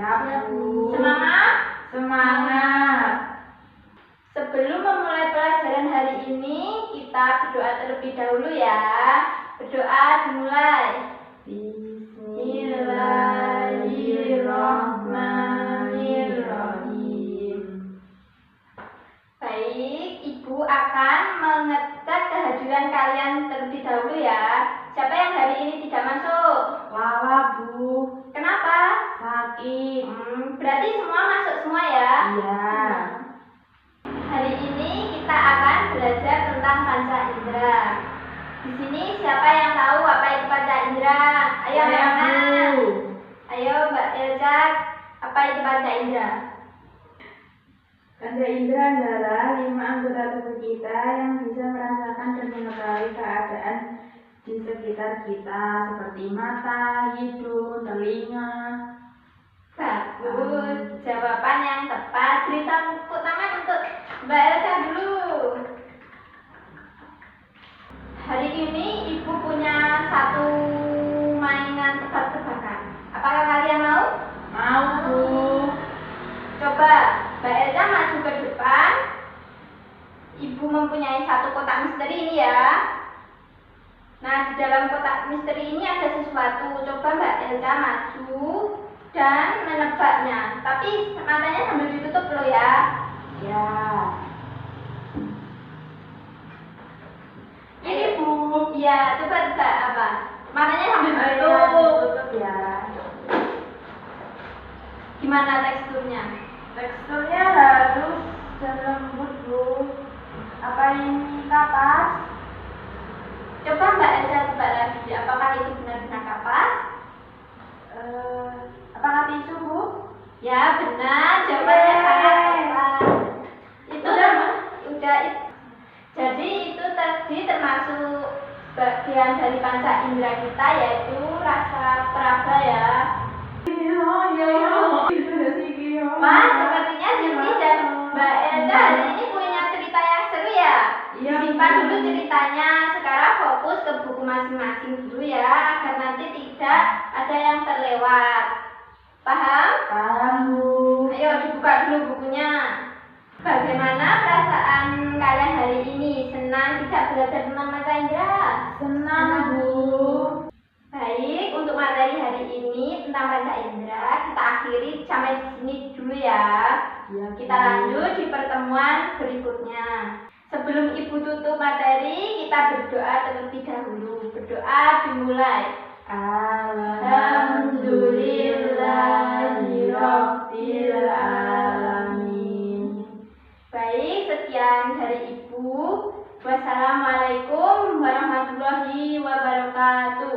Siap, Bu. Semangat? Semangat. Sebelum memulai pelajaran hari ini, kita berdoa terlebih dahulu ya. Berdoa dimulai. Bismillahirrahmanirrahim. Baik, Ibu akan mengecek kehadiran kalian terlebih dahulu ya. Siapa yang hari ini tidak masuk? Lala, Bu. Kenapa? Sakit. Berarti semua masuk semua ya? Iya. Hari ini kita akan belajar tentang panca indera. Di sini siapa yang tahu apa itu panca indera? Ayo Saya, anak-anak. Bu. Ayo Mbak Elza, apa itu panca indera? Panca indera adalah 5 anggota tubuh kita yang bisa merasakan dan mengetahui keadaan di sekitar kita seperti mata, hidung, telinga. Bagus, jawaban yang tepat. Beri tepuk tangan untuk Mbak Elza dulu. Hari ini Ibu punya satu mainan tebak-tebakan. Apakah kalian mau? Mau, Bu. Coba Mbak Elza maju ke depan. Ibu mempunyai satu kotak misteri ini ya. Nah, di dalam kotak misteri ini ada sesuatu. Coba Mbak Elza maju dan menebaknya. Tapi matanya sambil ditutup loh ya. Ya. Ini, Bu. Iya, coba tebak apa? Matanya sambil Ayo, ditutup. tutup ya. Gimana teksturnya? Teksturnya halus dan lembut, Bu. Apa ini kapas? Coba Mbak Elza tebak lagi. Apakah itu benar-benar kapas? Apakah tisu, Bu? Ya, benar. Jawabannya sangat tepat. Itu Udah. udah. Jadi itu tadi termasuk bagian dari panca indera kita, yaitu rasa peraba ya. Wah, sepertinya Zilmi dan Mbak Elza hari ini punya cerita yang seru ya. Iya, Simpan Bu. dulu ceritanya. Sekarang fokus ke buku masing-masing dulu ya, agar nanti tidak ada yang terlewat. Paham? Paham, Bu. Ayo dibuka dulu bukunya. Bagaimana perasaan kalian hari ini? Senang tidak belajar tentang panca indera? Senang, Bu. Baik, untuk materi hari ini tentang panca indera kita akhiri sampai di sini dulu ya. Ya, Kita lanjut di pertemuan berikutnya. Sebelum Ibu tutup materi, kita berdoa terlebih dahulu. Berdoa dimulai. Alhamdulillahirabbil alamin. Baik, sekian dari Ibu. Wassalamualaikum warahmatullahi wabarakatuh.